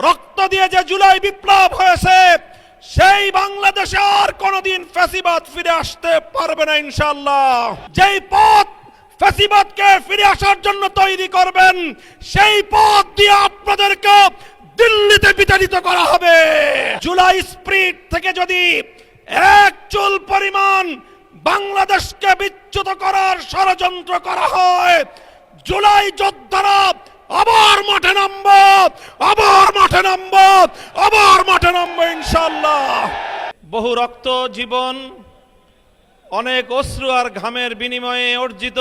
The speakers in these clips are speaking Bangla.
রক্ত দিয়ে যে জুলাই বিপ্লব হয়েছে, সেই বাংলাদেশে আর কোনোদিন ফ্যাসিবাদ ফিরে আসতে পারবে না ইনশাআল্লাহ। যেই পথ ফ্যাসিবাদকে ফিরে আসার জন্য তৈরি করবেন, সেই পথ দিয়ে আপনাদেরকে দিল্লিতে বিতাড়িত করা হবে। জুলাই স্পিরিট থেকে যদি এক চুল পরিমাণ বাংলাদেশকে বিচ্যুত করার ষড়যন্ত্র করা হয়, জুলাই যোদ্ধারা আবার মাঠে নামবো, আবার মাঠে নামবো, আবার মাঠে নামবো ইনশাআল্লাহ। বহু রক্ত, জীবন, অনেক অশ্রু আর ঘামের বিনিময়ে অর্জিত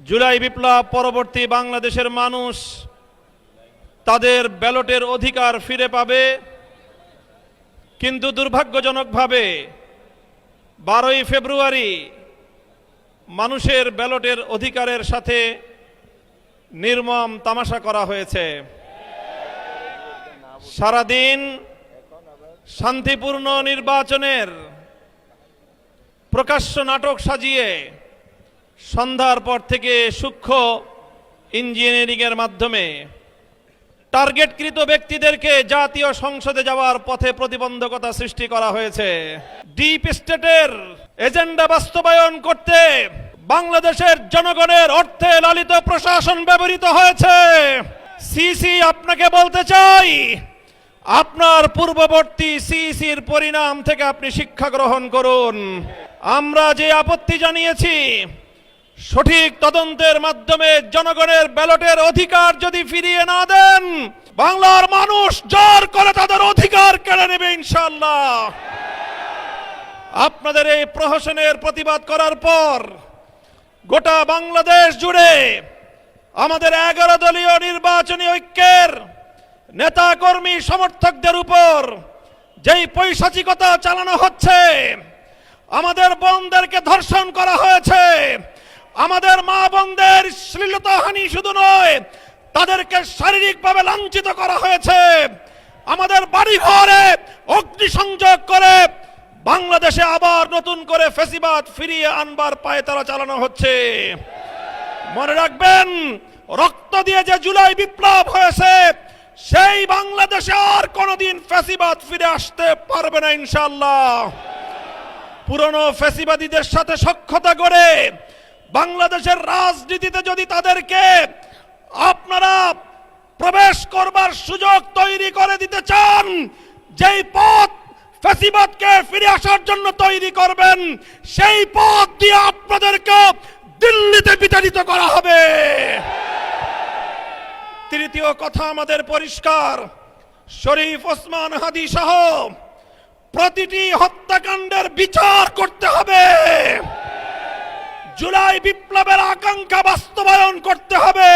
জুলাই বিপ্লব পরবর্তী বাংলাদেশের মানুষ তাদের ব্যালটের অধিকার ফিরে পাবে। কিন্তু দুর্ভাগ্যজনকভাবে 12ই ফেব্রুয়ারি মানুষের ব্যালটের অধিকারের সাথে নির্মম তামাশা করা হয়েছে। সারাদিন শান্তিপূর্ণ নির্বাচনের প্রকাশ্য নাটক সাজিয়ে সন্ধ্যার পর থেকে সূক্ষ্ম ইঞ্জিনিয়ারিংয়ের মাধ্যমে টার্গেটকৃত ব্যক্তিদেরকে জাতীয় সংসদে যাওয়ার পথে প্রতিবন্ধকতা সৃষ্টি করা হয়েছে। ডিপ স্টেটের এজেন্ডা বাস্তবায়ন করতে বাংলাদেশের জনগণের অর্থে লালিত প্রশাসন ব্যবহৃত হয়েছে। সিসি, আপনাকে বলতে চাই, আপনার পূর্ববর্তী সিসির পরিণাম থেকে আপনি শিক্ষা গ্রহণ করুন। আমরা যে আপত্তি জানিয়েছি, সঠিক তদন্তের মাধ্যমে জনগণের ব্যালটের অধিকার যদি ফিরিয়ে না দেন, বাংলার মানুষ জোর করে তাদের অধিকার কেড়ে নেবে ইনশাআল্লাহ। আপনাদের এই প্রহসনের প্রতিবাদ করার পর গোটা বাংলাদেশ জুড়ে আমাদের 11 দলীয় নির্বাচনী ঐক্যের নেতা কর্মী সমর্থকদের উপর যেই পৈশাচিকতা চালানো হচ্ছে, আমাদের বোনদেরকে ধর্ষণ করা হয়েছে, আমাদের মা বোনদের শ্লীলতাহানি শুধু নয়, তাদেরকে শারীরিকভাবে লাঞ্ছিত করা হয়েছে, আমাদের বাড়ি ঘরে অগ্নিসংযোগ করে বাংলাদেশে আবার নতুন করে ফ্যাসিবাদ ফিরিয়ে আনবার পায়তারা চালানো হচ্ছে। মনে রাখবেন, রক্ত দিয়ে যে জুলাই বিপ্লব হয়েছে, সেই বাংলাদেশে আর কোনোদিন ফ্যাসিবাদ ফিরে আসতে পারবে না ইনশাআল্লাহ। পুরনো ফ্যাসিবাদীদের সাথে সখ্যতা করে বাংলাদেশের রাজনীতিতে যদি তাদেরকে আপনারা প্রবেশ করবার সুযোগ তৈরি করে দিতে চান, যেই পথ ফ্যাসিবাদকে ফিরে আসার জন্য তৈরি করবেন, সেই পথ দিয়ে আপনাদেরকে দিল্লিতে বিতাড়িত করা হবে। তৃতীয় কথা আমাদের পরিষ্কার, শরীফ ওসমান হাদি সহ প্রতিটি হত্যাকাণ্ডের বিচার করতে হবে। জুলাই বিপ্লবের আকাঙ্ক্ষা বাস্তবায়ন করতে হবে।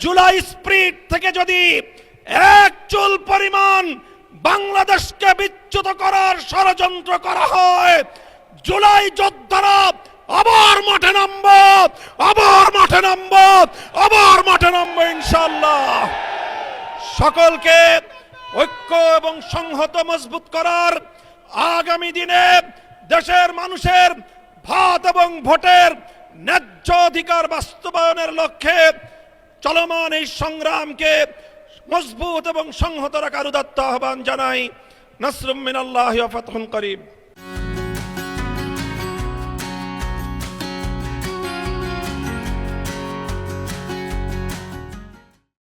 জুলাই স্পিরিট থেকে যদি এক চুল পরিমাণ বাংলাদেশকে বিচ্যুত করার ষড়যন্ত্র করা হয়, জুলাই যোদ্ধারা আবার মাঠে নামবো, আবার মাঠে নামবো, আবার মাঠে নামবো ইনশাআল্লাহ। সকলকে ঐক্য এবং সংহত মজবুত করার, আগামী দিনে দেশের মানুষের ভাত এবং ভোটের ন্যায্য অধিকার বাস্তবায়নের লক্ষ্যে চলমান এই সংগ্রামকে মজবুত এবং সংহত রাখার উদাত্ত আহ্বান জানাই। নাসরুম মিনাল্লাহি ওয়া ফাতহুন করিব।